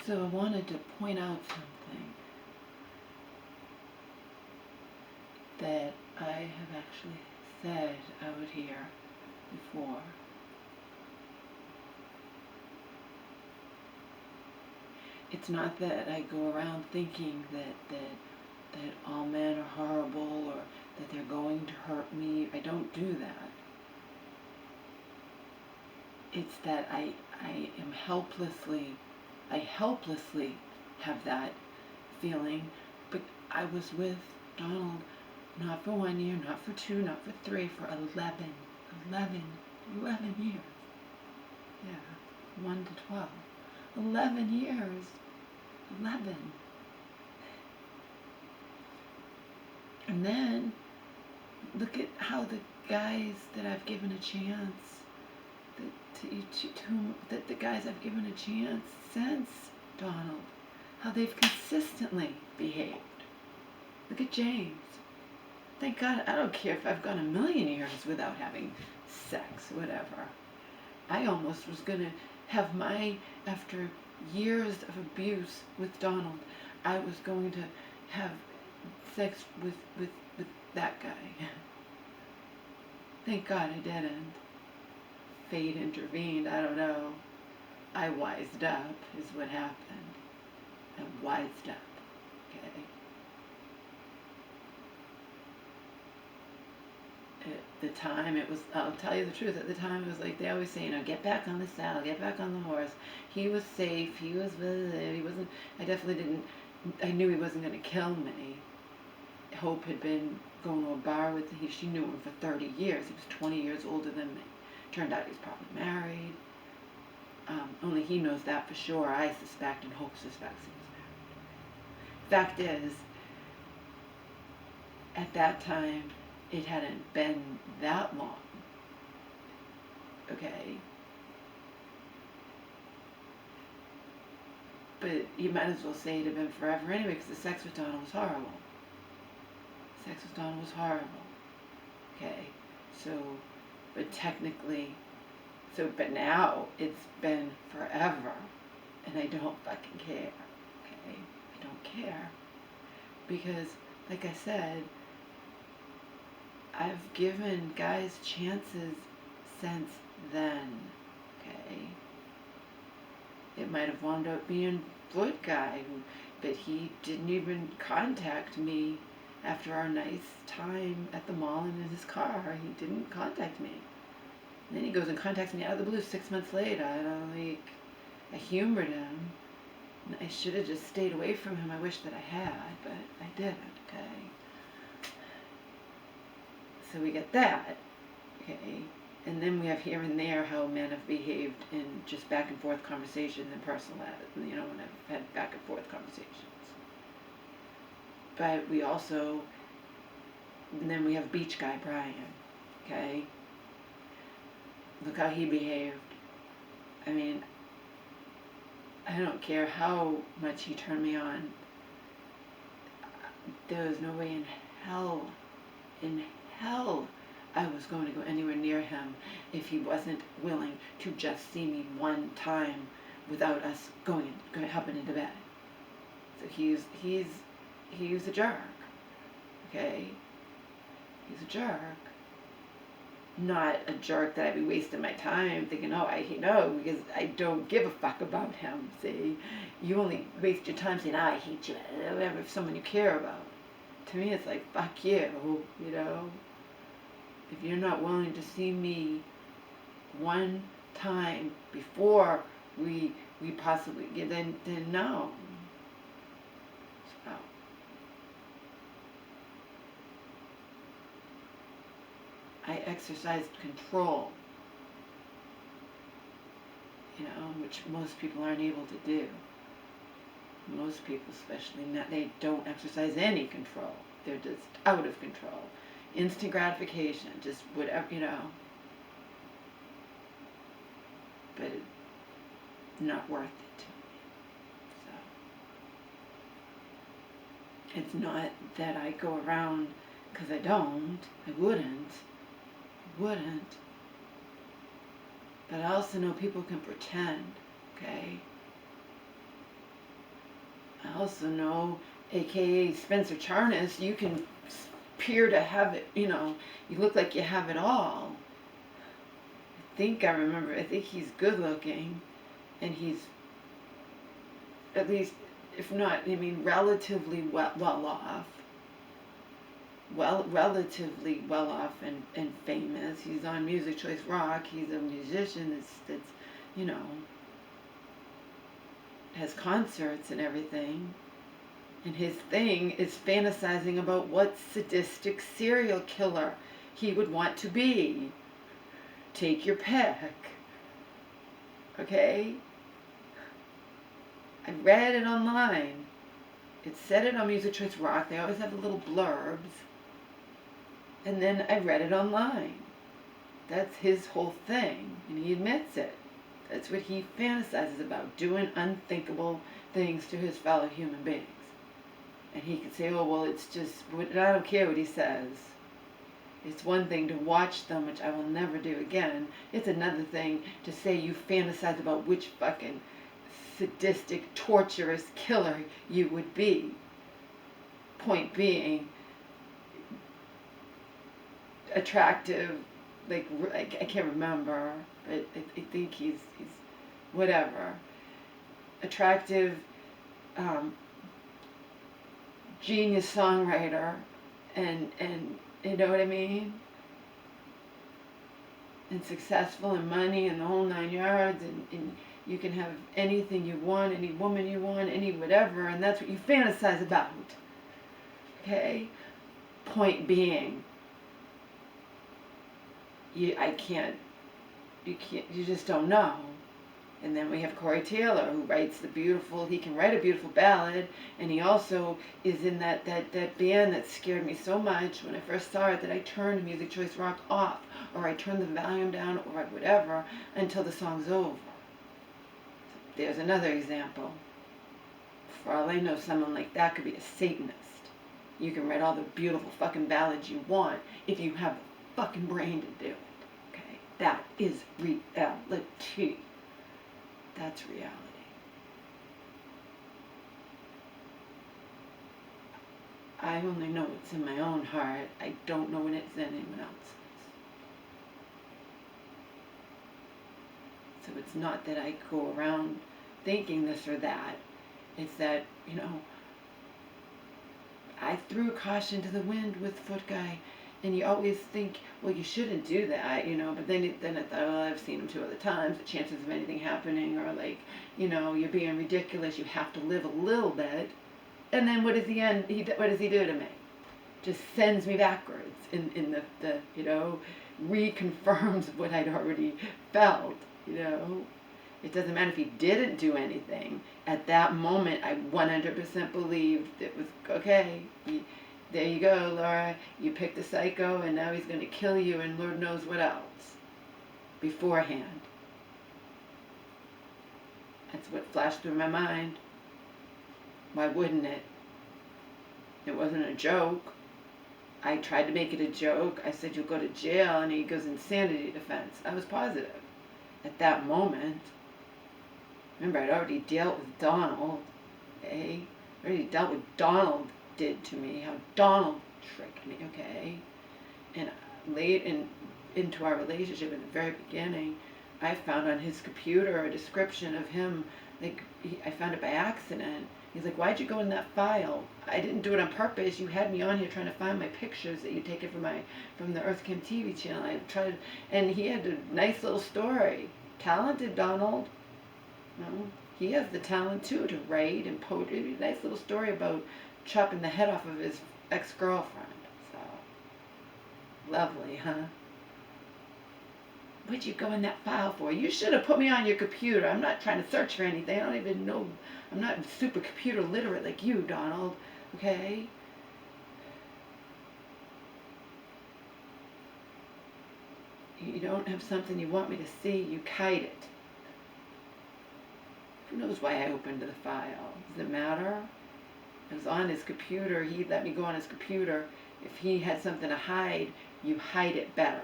So I wanted to point out something that I have actually said out here before. It's not that I go around thinking that all men are horrible or that they're going to hurt me. I don't do that. It's that I helplessly have that feeling. But I was with Donald not for 1 year, not for 2, not for 3, for 11 years. Yeah, 1 to 12. 11 years. 11. And then, look at how the guys that I've given a chance, that the guys I've given a chance since Donald, how they've consistently behaved. Look at James. Thank God, I don't care if I've gone 1,000,000 years without having sex, whatever. I almost was going to have after years of abuse with Donald, I was going to have sex with that guy. Thank God I didn't. Fate intervened, I don't know. I wised up is what happened. I wised up, okay? At the time, it was, I'll tell you the truth, at the time it was like they always say, get back on the saddle, get back on the horse. He was safe, he wasn't, I definitely didn't, I knew he wasn't going to kill me. Hope had been going to a bar with him. She knew him for 30 years. He was 20 years older than me. Turned out he's probably married. Only he knows that for sure. I suspect, and Hope suspects he was married. Fact is, at that time, it hadn't been that long. Okay? But you might as well say it had been forever anyway, because the sex with Donald was horrible. Sex with Donald was horrible. Okay? So, but technically, but now it's been forever, and I don't fucking care. Okay? I don't care. Because, like I said, I've given guys chances since then, okay? It might have wound up being Floyd guy, but he didn't even contact me after our nice time at the mall and in his car. He didn't contact me. And then he goes and contacts me out of the blue 6 months later, and I humored him. And I should have just stayed away from him. I wish that I had, but I didn't, okay? So we get that, okay? And then we have here and there how men have behaved in just back and forth conversations and personal, when I've had back and forth conversations. But we also, and then we have beach guy Brian, okay? Look how he behaved. I mean, I don't care how much he turned me on. There was no way in hell I was going to go anywhere near him if he wasn't willing to just see me one time without us hopping into bed. So he's a jerk, okay? He's a jerk. Not a jerk that I'd be wasting my time thinking, because I don't give a fuck about him, see? You only waste your time saying, I hate you, whatever, if someone you care about. To me, it's like, fuck you, If you're not willing to see me one time before we possibly get, then no. So. I exercised control, which most people aren't able to do. Most people, especially, they don't exercise any control. They're just out of control. Instant gratification, just whatever, But it's not worth it to me. So. It's not that I go around, because I don't. I wouldn't. But I also know people can pretend, okay? also know, aka Spencer Charnas, you can appear to have it, you look like you have it all. I think he's good looking, and he's, at least, if not, relatively well off. Relatively well off and famous. He's on Music Choice Rock. He's a musician that's has concerts and everything. And his thing is fantasizing about what sadistic serial killer he would want to be. Take your pick. Okay? I read it online. It said it on Music Choice Rock. They always have the little blurbs. And then I read it online. That's his whole thing. And he admits it. That's what he fantasizes about. Doing unthinkable things to his fellow human beings. And he could say, oh, well, it's just, I don't care what he says. It's one thing to watch them, which I will never do again. It's another thing to say you fantasize about which fucking sadistic, torturous killer you would be. Point being, attractive, like, I can't remember, but I think he's whatever. Attractive, genius songwriter, and you know what I mean? And successful, and money, and the whole 9 yards, and you can have anything you want, any woman you want, any whatever, and that's what you fantasize about. Okay? Point being, you just don't know. And then we have Corey Taylor, who he can write a beautiful ballad, and he also is in that band that scared me so much when I first saw it that I turned Music Choice Rock off, or I turned the volume down, or whatever, until the song's over. There's another example. For all I know, someone like that could be a Satanist. You can write all the beautiful fucking ballads you want if you have the fucking brain to do it. Okay? That is reality. That's reality. I only know what's in my own heart. I don't know what it's in anyone else's. So it's not that I go around thinking this or that. It's that, I threw caution to the wind with Foot Guy. And you always think, well, you shouldn't do that, but then I thought, well, I've seen him 2 other times, the chances of anything happening are like, you're being ridiculous, you have to live a little bit. And then what does he do to me? Just sends me backwards in the reconfirms what I'd already felt, It doesn't matter if he didn't do anything. At that moment, I 100% believed it was, okay, there you go, Laura. You picked a psycho, and now he's going to kill you, and Lord knows what else. Beforehand. That's what flashed through my mind. Why wouldn't it? It wasn't a joke. I tried to make it a joke. I said, you'll go to jail, and he goes insanity defense. I was positive. At that moment, remember, I'd already dealt with Donald. Okay? I already dealt with Donald did to me, how Donald tricked me, okay? And late into our relationship, at the very beginning, I found on his computer a description of him, I found it by accident. He's like, why'd you go in that file? I didn't do it on purpose. You had me on here trying to find my pictures that you'd taken from the EarthCam TV channel. I tried, and he had a nice little story. Talented Donald. He has the talent too to write and poetry. Nice little story about chopping the head off of his ex-girlfriend. So, lovely, huh? What'd you go in that file for? You should have put me on your computer. I'm not trying to search for anything. I don't even know. I'm not super computer literate like you, Donald. Okay? You don't have something you want me to see, you hide it. Who knows why I opened the file? Does it matter? It was on his computer. He let me go on his computer. If he had something to hide, you hide it better.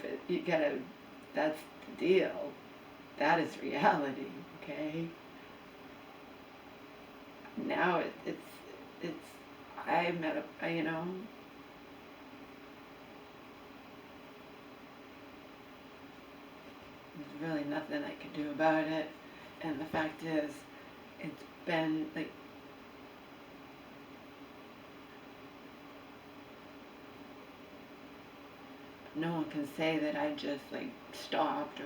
But that's the deal. That is reality, okay? Now it's, I'm at there's really nothing I can do about it. And the fact is, it's been, like, no one can say that I just, like, stopped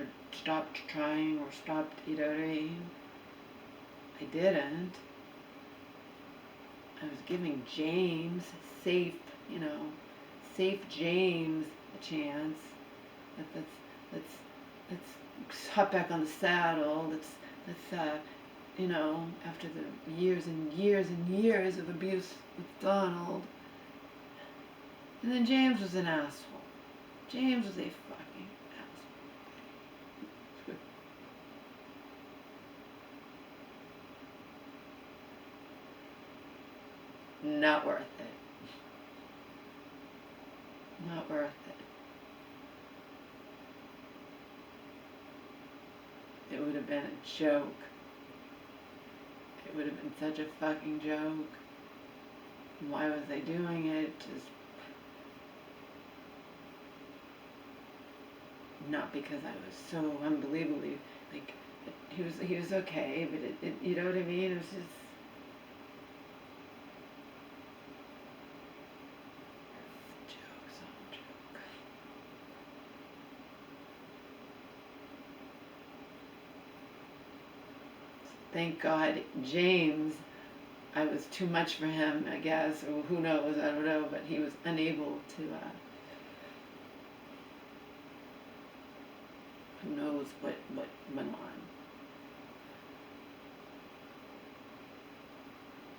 trying or stopped, you know what I mean? I didn't. I was giving James, safe, safe James a chance. Let's hop back on the saddle. Let's after the years and years and years of abuse with Donald. And then James was an asshole. James was a fucking asshole. Not worth it. Not worth it. It would have been a joke. It would have been such a fucking joke. Why was I doing it? Just not because I was so unbelievably, like, he was okay, but it you know what I mean? It was just jokes on joke. Thank God, James, I was too much for him, I guess, or who knows, I don't know, but he was unable to, who knows what went on.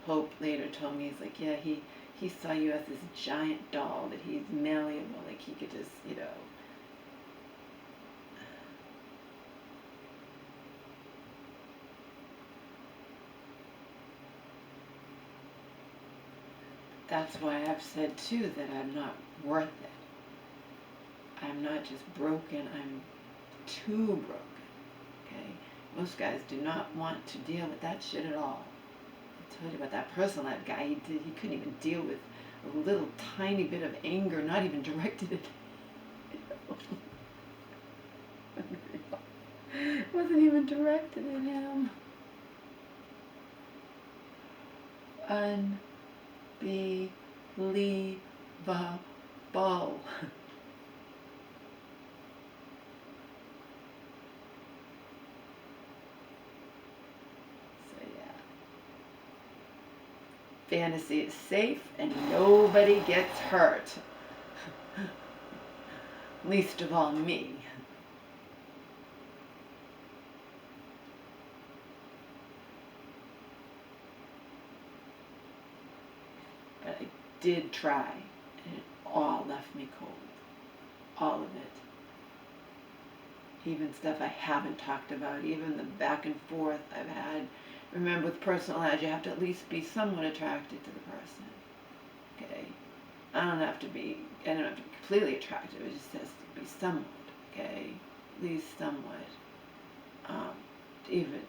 Hope later told me, he's like, yeah, he saw you as this giant doll, that he's malleable, like he could just, That's why I've said too that I'm not worth it. I'm not just broken, I'm too broken. Okay? Most guys do not want to deal with that shit at all. I told you about that personal that guy, he couldn't even deal with a little tiny bit of anger, not even directed at him. Wasn't even directed at him. Unbelievable. Fantasy is safe and nobody gets hurt. Least of all me. But I did try, and it all left me cold. All of it. Even stuff I haven't talked about, even the back and forth I've had. Remember, with personal ads, you have to at least be somewhat attracted to the person. Okay? I don't have to be completely attractive. It just has to be somewhat. Okay? At least somewhat.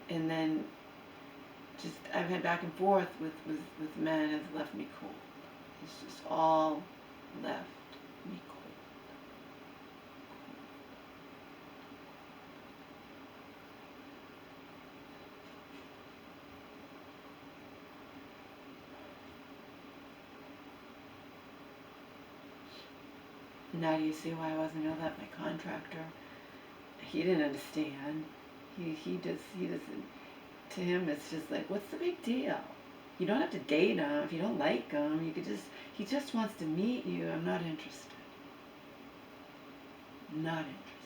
And then just, I've had back and forth with men, has left me cold. It's just all left me cold. Now do you see why I wasn't going to let my contractor? He didn't understand. He doesn't, to him it's just like, what's the big deal? You don't have to date him. If you don't like him, you could just, he just wants to meet you. I'm not interested. Not interested.